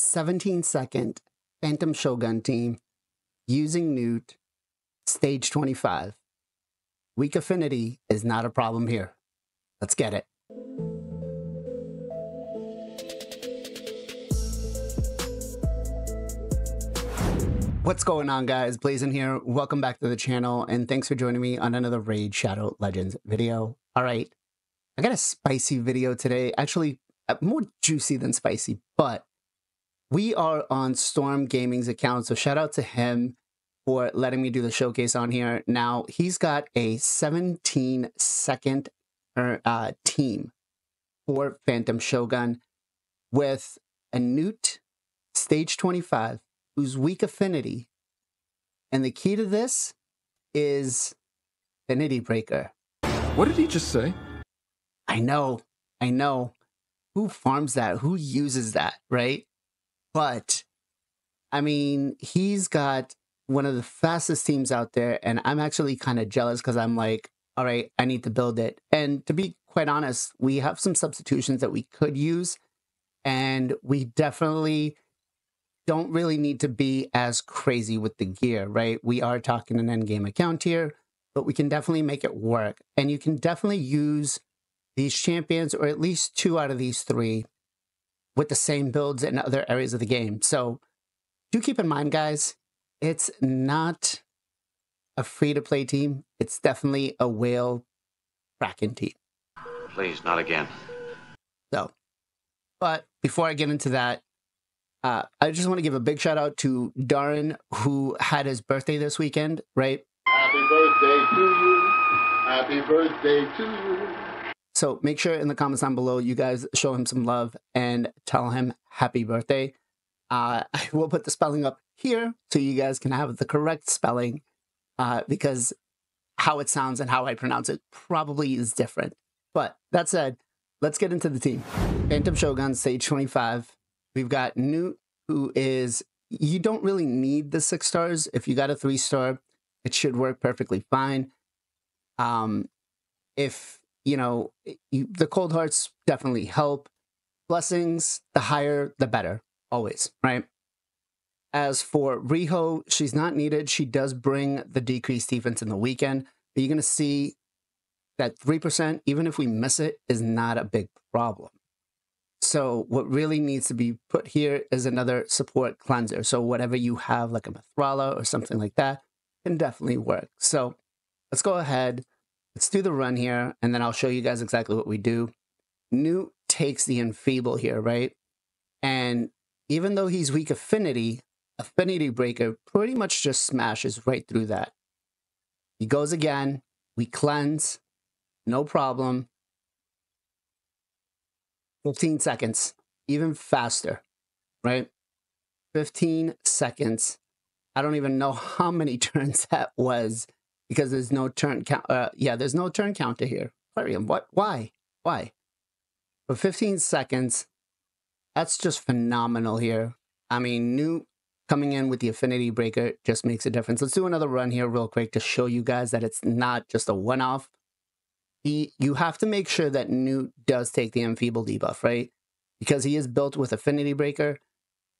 17-second Phantom Shogun team using Gnut, stage 25. Weak affinity is not a problem here. Let's get it. What's going on, guys? Blazing here. Welcome back to the channel, and thanks for joining me on another Raid Shadow Legends video. All right, I got a spicy video today. Actually, more juicy than spicy, but we are on Storm Gaming's account, so shout out to him for letting me do the showcase on here. Now, he's got a 17-second team for Phantom Shogun with a Gnut stage 25 who's weak affinity. And the key to this is Affinity Breaker. What did he just say? I know. Who farms that? Who uses that, right? But, I mean, he's got one of the fastest teams out there, and I'm actually kind of jealous because I'm like, all right, I need to build it. And to be quite honest, we have some substitutions that we could use, and we definitely don't really need to be as crazy with the gear, right? We are talking an endgame account here, but we can definitely make it work. And you can definitely use these champions, or at least 2 out of these 3, with the same builds in other areas of the game. So do keep in mind, guys, it's not a free-to-play team. It's definitely a whale Kraken team. Please, not again. So, but before I get into that, I just want to give a big shout out to Darren, who had his birthday this weekend, right? Happy birthday to you. Happy birthday to you. So make sure in the comments down below, you guys show him some love and tell him happy birthday. I will put the spelling up here so you guys can have the correct spelling, because how it sounds and how I pronounce it probably is different. But that said, let's get into the team. Phantom Shogun, stage 25. We've got Gnut, who is, you don't really need the 6 stars. If you got a 3-star, it should work perfectly fine. If, you know, the cold hearts definitely help. Blessings, the higher, the better, always, right? As for Riho, she's not needed. She does bring the decreased defense in the weekend, but you're going to see that 3%, even if we miss it, is not a big problem. So what really needs to be put here is another support cleanser. So whatever you have, like a Mithrala or something like that, can definitely work. So let's go ahead. Let's do the run here, and then I'll show you guys exactly what we do. Gnut takes the Enfeeble here, right? And even though he's weak affinity, Affinity Breaker pretty much just smashes right through that. He goes again. We cleanse. No problem. 15 seconds, even faster, right? 15 seconds. I don't even know how many turns that was because there's no turn count. Yeah, there's no turn counter here. Aquarium, what? Why? For 15 seconds, that's just phenomenal here. I mean, Gnut coming in with the Affinity Breaker just makes a difference. Let's do another run here real quick to show you guys that it's not just a one-off. You have to make sure that Gnut does take the Enfeeble debuff, right? Because he is built with Affinity Breaker.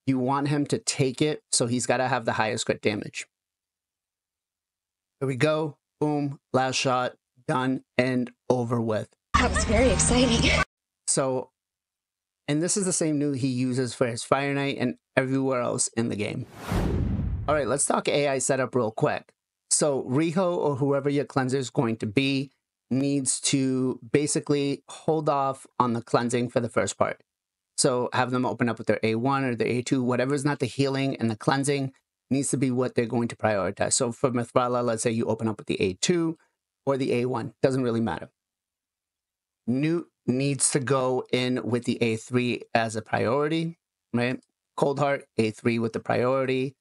You want him to take it, so he's got to have the highest crit damage. Here we go. Boom. Last shot. Done and over with. That was very exciting. So, and this is the same Gnut he uses for his Fire Knight and everywhere else in the game. All right, let's talk AI setup real quick. So Riho, or whoever your cleanser is going to be, needs to basically hold off on the cleansing for the first part. So have them open up with their A1 or their A2, whatever's not the healing and the cleansing needs to be what they're going to prioritize. So for Mithrala, let's say you open up with the A2 or the A1, doesn't really matter. Gnut needs to go in with the A3 as a priority, right? Coldheart, A3 with the priority.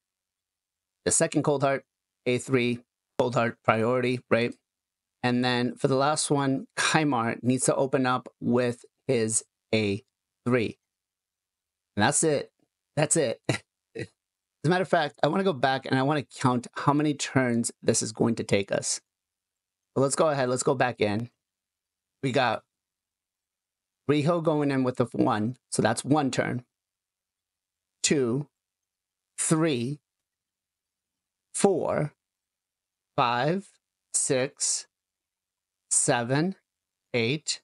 The second Coldheart, A3, Coldheart priority, right? And then for the last one, Kymar needs to open up with his A3. And that's it. That's it. As a matter of fact, I want to go back and I want to count how many turns this is going to take us. So let's go ahead. Let's go back in. We got Riho going in with the 1. So that's 1 turn. 2, 3, 4, 5, 6, 7, 8,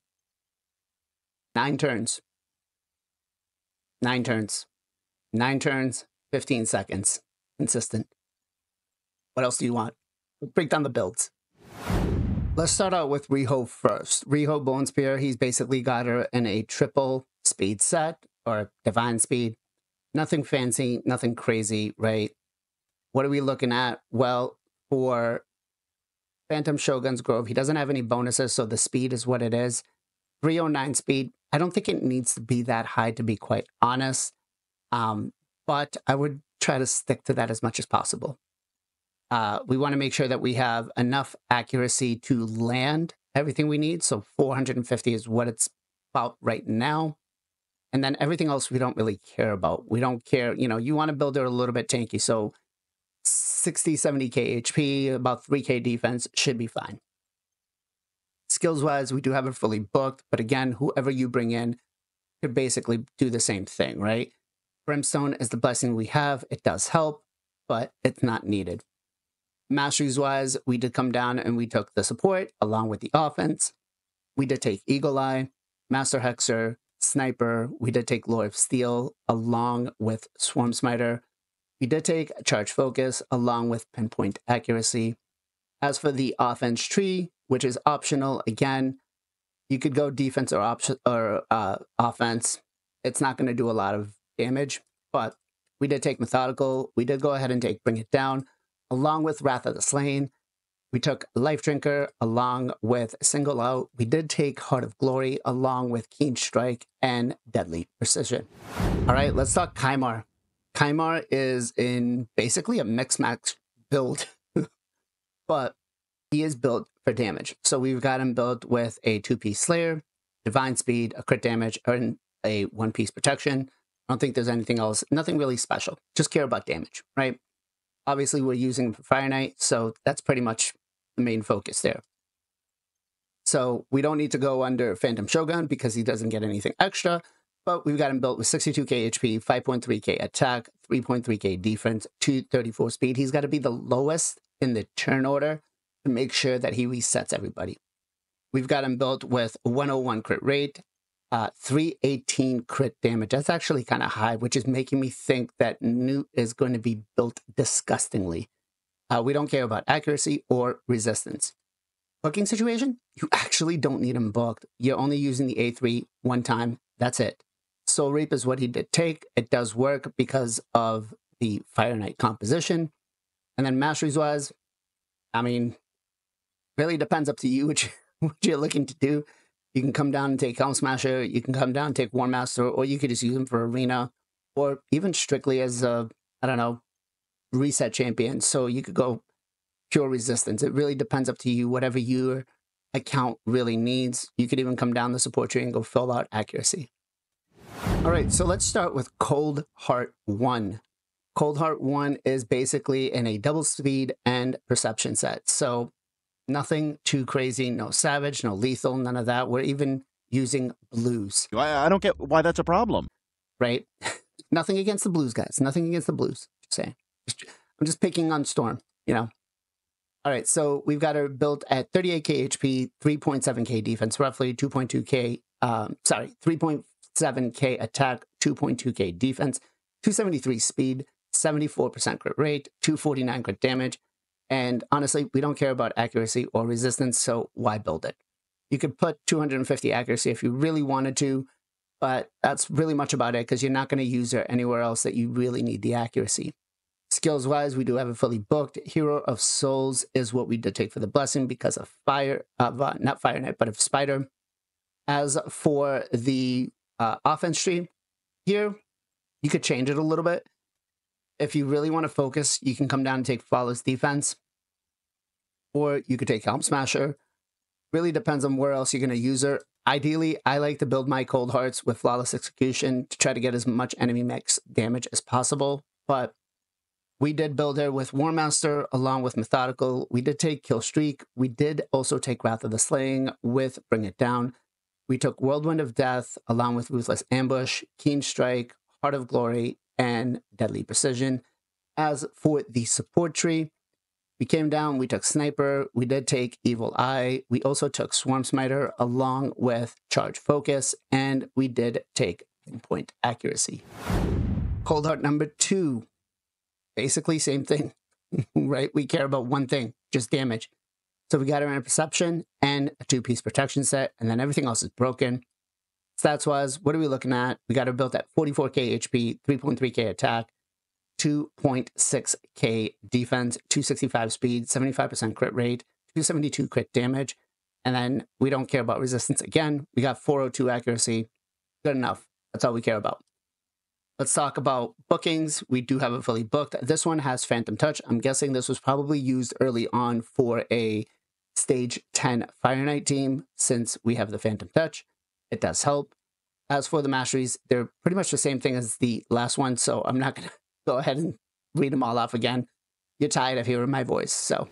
9 turns. 9 turns. 9 turns, 15 seconds. Consistent. What else do you want? We'll break down the builds. Let's start out with Riho first. Riho Bonespear, he's basically got her in a triple speed set, or divine speed. Nothing fancy, nothing crazy, right? What are we looking at? Well, for Phantom Shogun's Grove, he doesn't have any bonuses, so the speed is what it is. 309 speed, I don't think it needs to be that high, to be quite honest. But I would try to stick to that as much as possible. We want to make sure that we have enough accuracy to land everything we need. So 450 is what it's about right now. And then everything else we don't really care about. We don't care, you know, you want to build it a little bit tanky. So 60, 70k HP, about 3k defense should be fine. Skills-wise, we do have it fully booked. But again, whoever you bring in could basically do the same thing, right? Brimstone is the blessing we have. It does help, but it's not needed. Masteries-wise, we did come down and we took the support along with the offense. We did take Eagle Eye, Master Hexer, Sniper. We did take Lord of Steel along with Swarm Smiter. We did take Charge Focus along with Pinpoint Accuracy. As for the offense tree, which is optional, again, you could go defense or offense. It's not going to do a lot of damage, but we did take Methodical. We did go ahead and take Bring It Down along with Wrath of the Slain. We took Life Drinker along with Single Out. We did take Heart of Glory along with Keen Strike and Deadly Precision. All right, let's talk Kymar. Kymar is in basically a mix-match build, but he is built for damage. So we've got him built with a 2-piece Slayer, Divine Speed, a crit damage, and a 1-piece protection. I don't think there's anything else, nothing really special. Just care about damage, right? Obviously, we're using Fire Knight, so that's pretty much the main focus there. So we don't need to go under Phantom Shogun because he doesn't get anything extra, but we've got him built with 62k HP, 5.3k attack, 3.3k defense, 234 speed. He's got to be the lowest in the turn order to make sure that he resets everybody. We've got him built with 101 crit rate, 318 crit damage. That's actually kind of high, which is making me think that Gnut is going to be built disgustingly. We don't care about accuracy or resistance. Booking situation, you actually don't need him booked. You're only using the A3 one time. That's it. Soul Reap is what he did take. It does work because of the Fire Knight composition. And then masteries-wise, I mean, really depends up to you what you're looking to do. You can come down and take Helm Smasher, you can come down and take War Master, or you could just use him for Arena, or even strictly as a, I don't know, reset champion. So you could go pure resistance. It really depends up to you, whatever your account really needs. You could even come down the support tree and go full out accuracy. All right, so let's start with Coldheart 1. Coldheart 1 is basically in a double speed and perception set. So nothing too crazy, no savage, no lethal, none of that. We're even using blues. I don't get why that's a problem. Right? Nothing against the blues, guys. Nothing against the blues. Just saying. I'm just picking on Storm, you know. All right, so we've got her built at 38k HP, 3.7k defense, roughly 3.7k attack, 2.2k defense, 273 speed, 74% crit rate, 249 crit damage. And honestly, we don't care about accuracy or resistance, so why build it? You could put 250 accuracy if you really wanted to, but that's really much about it because you're not going to use her anywhere else that you really need the accuracy. Skills-wise, we do have it fully booked. Hero of Souls is what we did take for the blessing because of not Fire Knight, but of Spider. As for the offense tree, here, you could change it a little bit. If you really want to focus, you can come down and take Flawless Defense. Or you could take Helm Smasher. Really depends on where else you're going to use her. Ideally, I like to build my Cold Hearts with Flawless Execution to try to get as much enemy max damage as possible. But we did build her with War Master along with Methodical. We did take Kill Streak. We did also take Wrath of the Slaying with Bring It Down. We took Whirlwind of Death along with Ruthless Ambush, Keen Strike, Heart of Glory, and Deadly Precision. As for the support tree, we came down, we took Sniper, we did take Evil Eye, we also took Swarm Smiter along with Charge Focus, and we did take Pinpoint Accuracy. Coldheart number 2, basically same thing, right? We care about one thing, just damage. So we got her in a Perception and a 2-piece protection set, and then everything else is broken. Stats-wise, what are we looking at? We got her built at 44k HP, 3.3k attack, 2.6k defense, 265 speed, 75% crit rate, 272 crit damage, and then we don't care about resistance again. We got 402 accuracy. Good enough. That's all we care about. Let's talk about bookings. We do have it fully booked. This one has Phantom Touch. I'm guessing this was probably used early on for a Stage 10 Fire Knight team since we have the Phantom Touch. It does help. As for the masteries, they're pretty much the same thing as the last one, so I'm not going to go ahead and read them all off again. You're tired of hearing my voice. So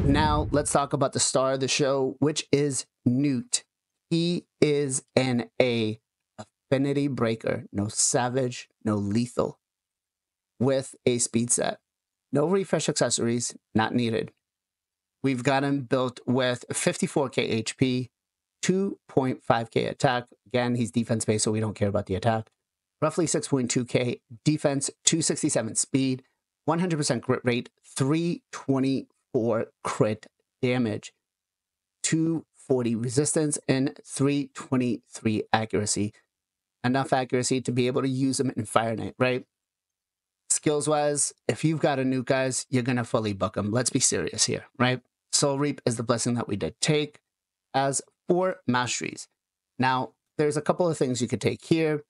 now let's talk about the star of the show, which is Gnut. He is an Affinity breaker, no savage, no lethal, with a speed set. No refresh accessories, not needed. We've got him built with 54k HP, 2.5k attack. Again, he's defense based, so we don't care about the attack. Roughly 6.2k defense, 267 speed, 100% crit rate, 324 crit damage, 240 resistance, and 323 accuracy. Enough accuracy to be able to use them in Fire Knight, right? Skills-wise, if you've got a Gnut, guys, you're going to fully book them. Let's be serious here, right? Soul Reap is the blessing that we did take. As for masteries, now, there's a couple of things you could take here.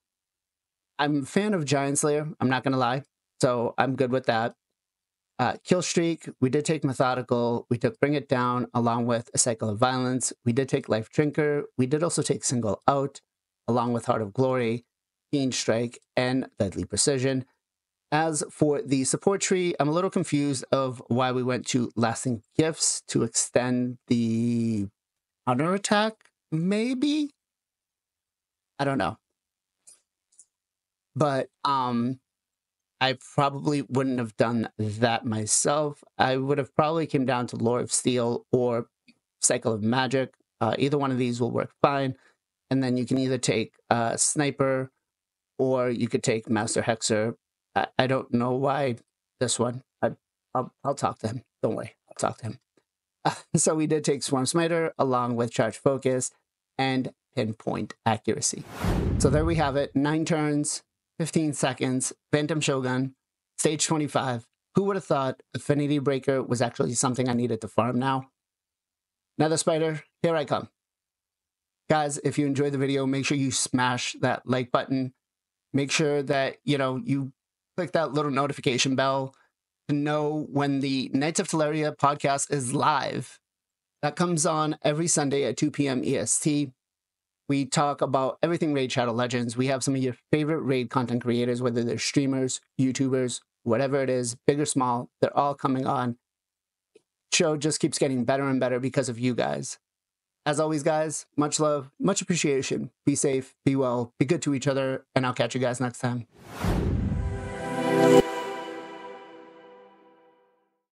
I'm a fan of Giant Slayer, I'm not going to lie, so I'm good with that. Kill Streak, we did take Methodical, we took Bring It Down along with a Cycle of Violence, we did take Life Drinker, we did also take Single Out along with Heart of Glory, Keen Strike, and Deadly Precision. As for the support tree, I'm a little confused of why we went to Lasting Gifts to extend the counter attack, maybe? I don't know. But I probably wouldn't have done that myself. I would have probably came down to Lore of Steel or Cycle of Magic. Either one of these will work fine. And then you can either take Sniper or you could take Master Hexer. I don't know why this one. I'll talk to him. Don't worry. I'll talk to him. So we did take Swarm Smiter along with Charge Focus and Pinpoint Accuracy. So there we have it. 9 turns, 15 seconds, Phantom Shogun, Stage 25. Who would have thought Affinity Breaker was actually something I needed to farm now? Nether Spider, here I come. Guys, if you enjoyed the video, make sure you smash that like button. Make sure that, you click that little notification bell to know when the Knights of Teleria podcast is live. That comes on every Sunday at 2 p.m. EST. We talk about everything Raid Shadow Legends. We have some of your favorite Raid content creators, whether they're streamers, YouTubers, whatever it is, big or small, they're all coming on. Show just keeps getting better and better because of you guys. As always, guys, much love, much appreciation. Be safe, be well, be good to each other, and I'll catch you guys next time.